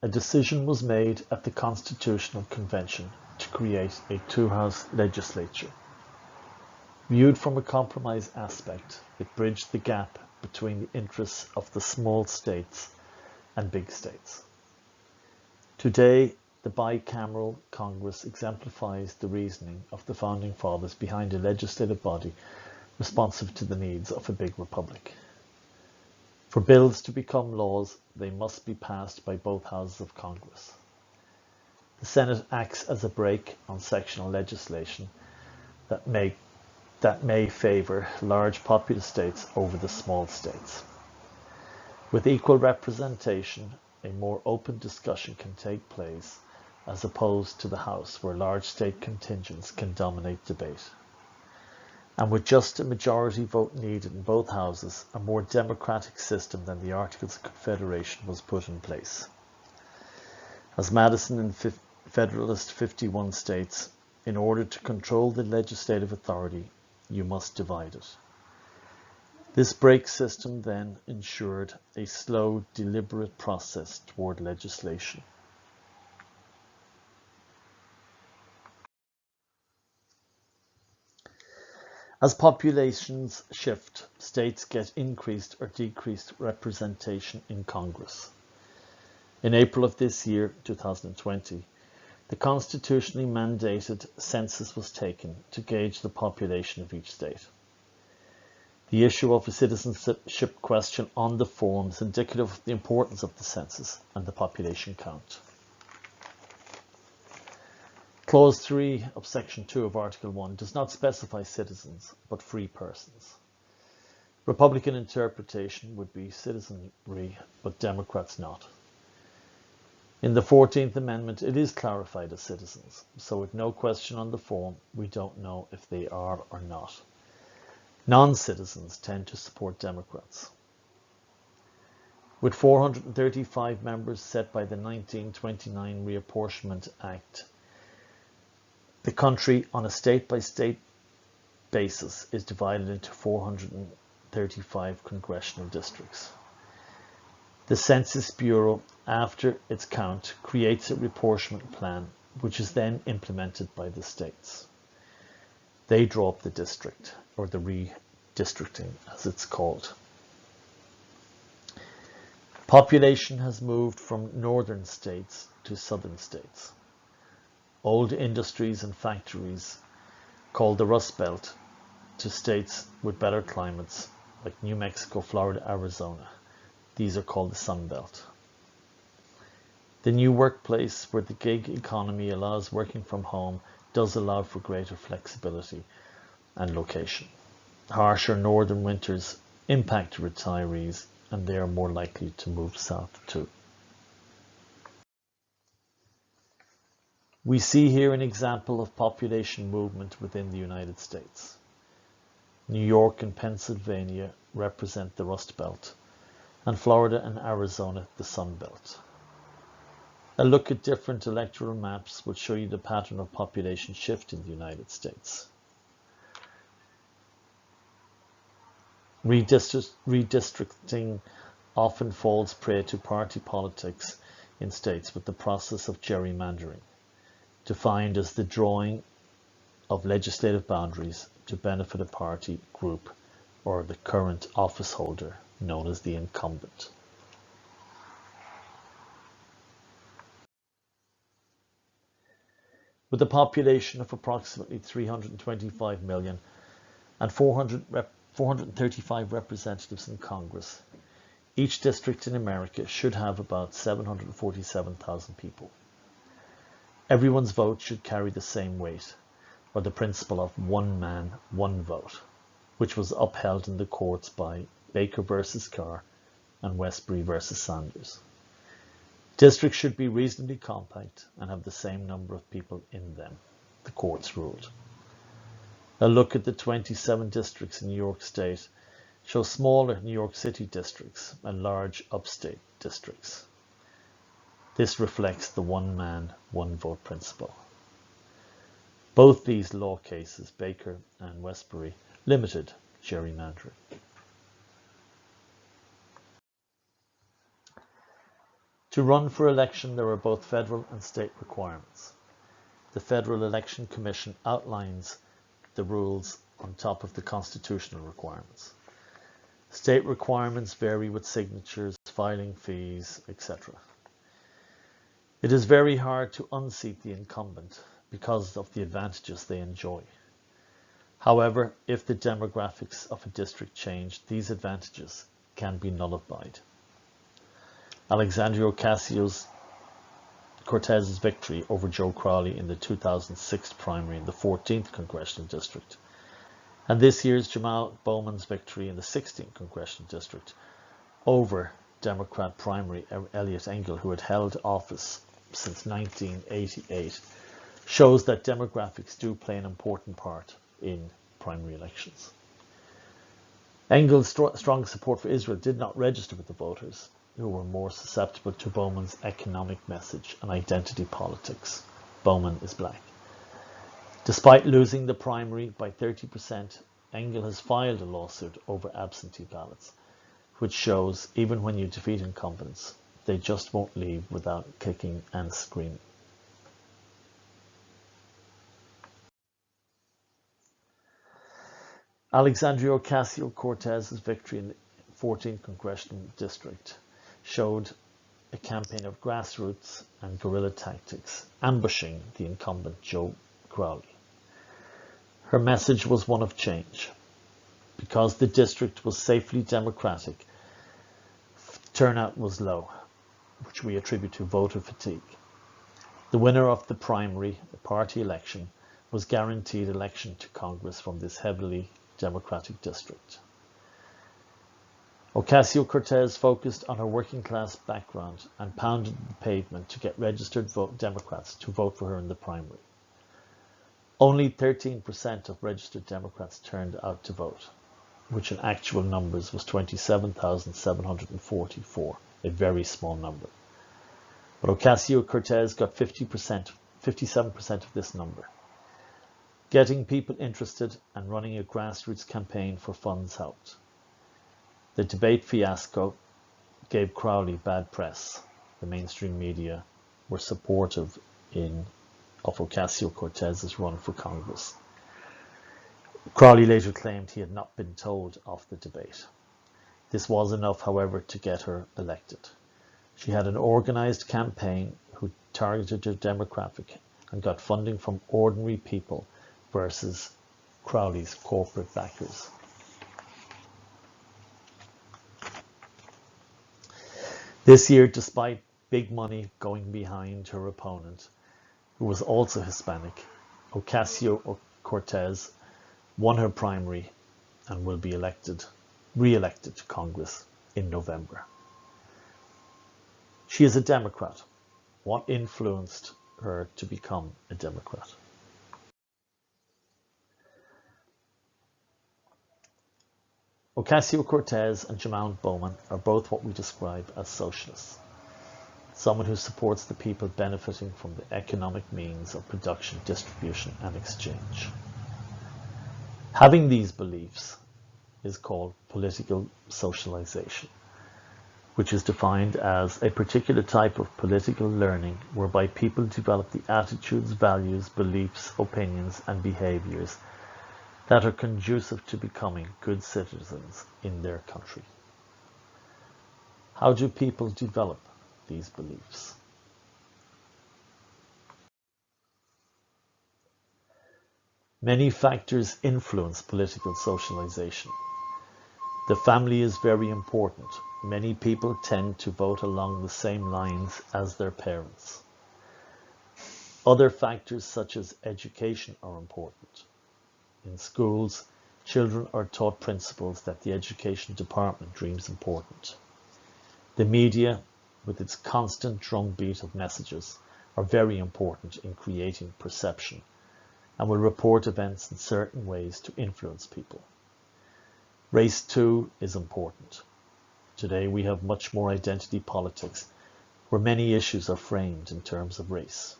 a decision was made at the Constitutional Convention to create a two-house legislature. Viewed from a compromise aspect, it bridged the gap between the interests of the small states and big states. Today, the bicameral Congress exemplifies the reasoning of the Founding Fathers behind a legislative body responsive to the needs of a big republic. For bills to become laws, they must be passed by both houses of Congress. The Senate acts as a brake on sectional legislation that may favour large populous states over the small states. With equal representation, a more open discussion can take place as opposed to the House, where large state contingents can dominate debate. And with just a majority vote needed in both houses, a more democratic system than the Articles of Confederation was put in place. As Madison and Federalist 51 states, in order to control the legislative authority, you must divide it. This brake system then ensured a slow, deliberate process toward legislation. As populations shift, states get increased or decreased representation in Congress. In April of this year, 2020, the constitutionally mandated census was taken to gauge the population of each state. The issue of a citizenship question on the form is indicative of the importance of the census and the population count. Clause 3 of Section 2 of Article 1 does not specify citizens, but free persons. Republican interpretation would be citizenry, but Democrats not. In the 14th Amendment, it is clarified as citizens, so with no question on the form, we don't know if they are or not. Non-citizens tend to support Democrats. With 435 members set by the 1929 Reapportionment Act, the country on a state-by-state basis is divided into 435 congressional districts. The Census Bureau, after its count, creates a reapportionment plan, which is then implemented by the states. They draw up the district, or the redistricting, as it's called. Population has moved from northern states to southern states. Old industries and factories, called the Rust Belt, to states with better climates like New Mexico, Florida, Arizona. These are called the Sun Belt. The new workplace, where the gig economy allows working from home, does allow for greater flexibility and location. Harsher northern winters impact retirees, and they are more likely to move south too. We see here an example of population movement within the United States. New York and Pennsylvania represent the Rust Belt, and Florida and Arizona the Sun Belt. A look at different electoral maps will show you the pattern of population shift in the United States. Redistricting often falls prey to party politics in states with the process of gerrymandering, defined as the drawing of legislative boundaries to benefit a party group or the current office holder, known as the incumbent. With a population of approximately 325 million and 435 representatives in Congress, each district in America should have about 747,000 people. Everyone's vote should carry the same weight, or the principle of one man, one vote, which was upheld in the courts by Baker versus Carr and Westbury versus Sanders. Districts should be reasonably compact and have the same number of people in them, the courts ruled. A look at the 27 districts in New York State shows smaller New York City districts and large upstate districts. This reflects the one man, one vote principle. Both these law cases, Baker and Westbury, limited gerrymandering. To run for election, there are both federal and state requirements. The Federal Election Commission outlines the rules on top of the constitutional requirements. State requirements vary with signatures, filing fees, etc. It is very hard to unseat the incumbent because of the advantages they enjoy. However, if the demographics of a district change, these advantages can be nullified. Alexandria Ocasio-Cortez's victory over Joe Crowley in the 2006 primary in the 14th Congressional District, and this year's Jamal Bowman's victory in the 16th Congressional District over Democrat primary Eliot Engel, who had held office since 1988, shows that demographics do play an important part in primary elections. Engel's strong support for Israel did not register with the voters, who were more susceptible to Bowman's economic message and identity politics. Bowman is black. Despite losing the primary by 30%, Engel has filed a lawsuit over absentee ballots, which shows even when you defeat incumbents, they just won't leave without kicking and screaming. Alexandria Ocasio-Cortez's victory in the 14th Congressional District showed a campaign of grassroots and guerrilla tactics, ambushing the incumbent Joe Crowley. Her message was one of change. Because the district was safely Democratic, turnout was low, which we attribute to voter fatigue. The winner of the primary, the party election, was guaranteed election to Congress from this heavily Democratic district. Ocasio-Cortez focused on her working class background and pounded the pavement to get registered Democrats to vote for her in the primary. Only 13% of registered Democrats turned out to vote, which in actual numbers was 27,744, a very small number. But Ocasio-Cortez got 57% of this number. Getting people interested and running a grassroots campaign for funds helped. The debate fiasco gave Crowley bad press. The mainstream media were supportive of Ocasio-Cortez's run for Congress. Crowley later claimed he had not been told of the debate. This was enough, however, to get her elected. She had an organized campaign who targeted her demographic and got funding from ordinary people versus Crowley's corporate backers. This year, despite big money going behind her opponent, who was also Hispanic, Ocasio-Cortez won her primary and will be re-elected to Congress in November. She is a Democrat. What influenced her to become a Democrat? Ocasio-Cortez and Jamal Bowman are both what we describe as socialists. Someone who supports the people benefiting from the economic means of production, distribution, and exchange. Having these beliefs is called political socialization, which is defined as a particular type of political learning whereby people develop the attitudes, values, beliefs, opinions, and behaviors that are conducive to becoming good citizens in their country. How do people develop these beliefs? Many factors influence political socialization. The family is very important. Many people tend to vote along the same lines as their parents. Other factors such as education are important. In schools, children are taught principles that the education department deems important. The media, with its constant drumbeat of messages, are very important in creating perception and will report events in certain ways to influence people. Race too is important. Today we have much more identity politics where many issues are framed in terms of race.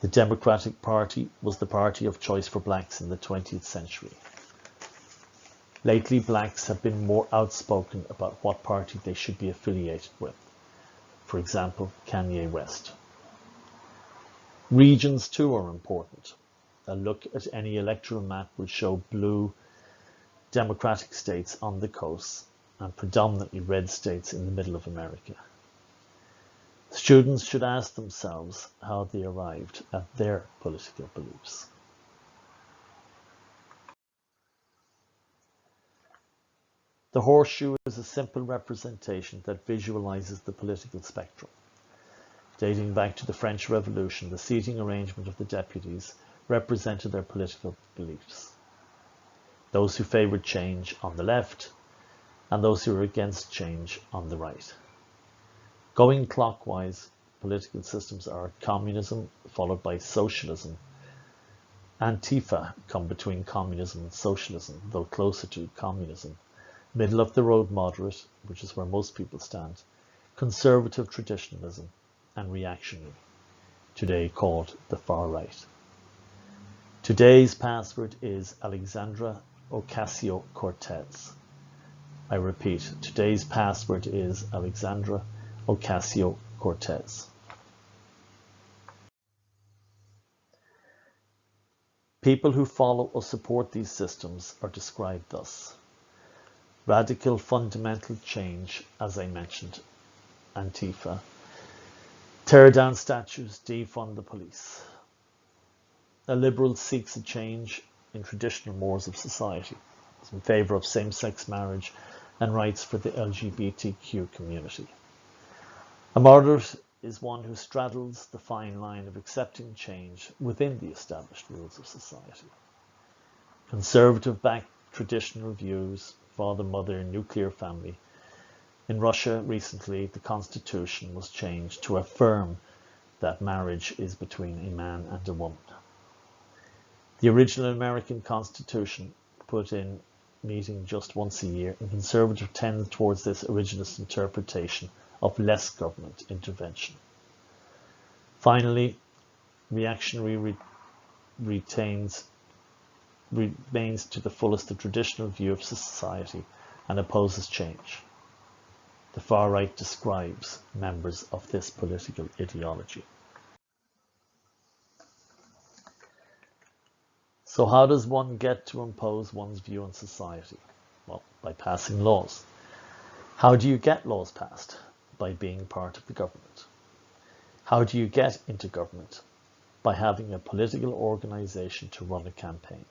The Democratic Party was the party of choice for blacks in the 20th century. Lately, blacks have been more outspoken about what party they should be affiliated with. for example, Kanye West. Regions too are important. A look at any electoral map will show blue democratic states on the coast and predominantly red states in the middle of America. Students should ask themselves how they arrived at their political beliefs. The horseshoe is a simple representation that visualizes the political spectrum. Dating back to the French Revolution, the seating arrangement of the deputies represented their political beliefs. Those who favored change on the left, and those who were against change on the right. Going clockwise, political systems are communism followed by socialism. Antifa come between communism and socialism, though closer to communism. Middle of the road moderate, which is where most people stand. Conservative traditionalism and reactionary, today called the far right. Today's password is Alexandra Ocasio-Cortez. I repeat, today's password is Alexandra Ocasio-Cortez. People who follow or support these systems are described thus. Radical fundamental change, as I mentioned, Antifa. Tear down statues, defund the police. A liberal seeks a change in traditional mores of society. It's in favour of same-sex marriage and rights for the LGBTQ community. A moderate is one who straddles the fine line of accepting change within the established rules of society. Conservative backed traditional views, father, mother, nuclear family. In Russia recently, the constitution was changed to affirm that marriage is between a man and a woman. The original American Constitution put in meeting just once a year, and conservative tends towards this originalist interpretation of less government intervention. Finally, reactionary remains to the fullest the traditional view of society and opposes change. The far right describes members of this political ideology. So how does one get to impose one's view on society? Well, by passing laws. How do you get laws passed? By being part of the government. How do you get into government? By having a political organization to run a campaign.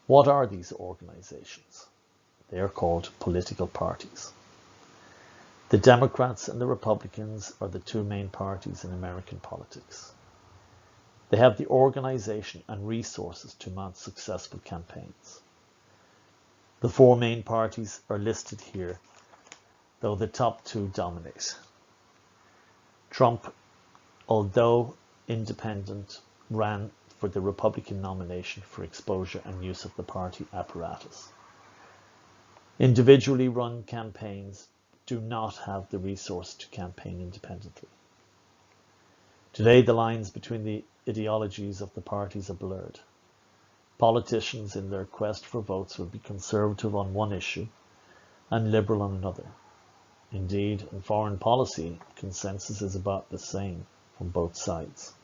What are these organizations? They are called political parties. The Democrats and the Republicans are the two main parties in American politics. They have the organization and resources to mount successful campaigns. The four main parties are listed here, though the top two dominate. Trump, although independent, ran for the Republican nomination for exposure and use of the party apparatus. Individually run campaigns do not have the resource to campaign independently. Today, the lines between the ideologies of the parties are blurred. Politicians in their quest for votes will be conservative on one issue and liberal on another. Indeed, in foreign policy, consensus is about the same from both sides.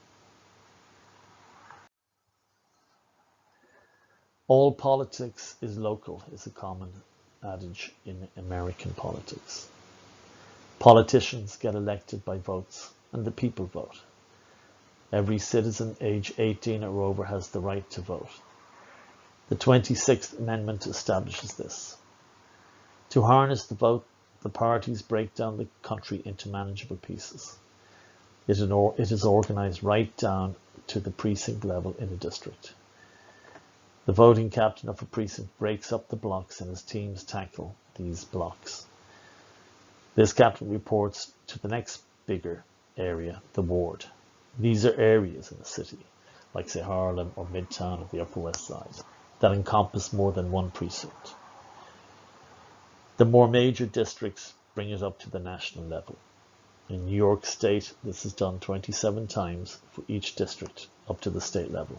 All politics is local is a common adage in American politics. Politicians get elected by votes and the people vote. Every citizen age 18 or over has the right to vote. The 26th Amendment establishes this. To harness the vote, the parties break down the country into manageable pieces. It is organized right down to the precinct level in a district. The voting captain of a precinct breaks up the blocks and his teams tackle these blocks. This captain reports to the next bigger area, the ward. These are areas in a city, like say Harlem or Midtown or the Upper West Side, that encompass more than one precinct. The more major districts bring it up to the national level. In New York State, this is done 27 times for each district up to the state level.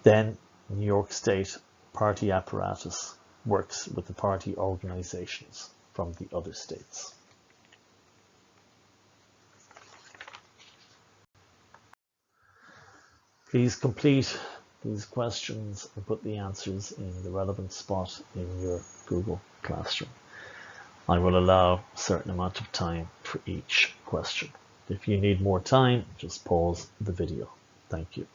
Then, New York State party apparatus works with the party organizations from the other states. Please complete these questions and put the answers in the relevant spot in your Google Classroom. I will allow a certain amount of time for each question. If you need more time, just pause the video. Thank you.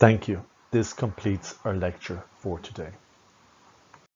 Thank you. This completes our lecture for today.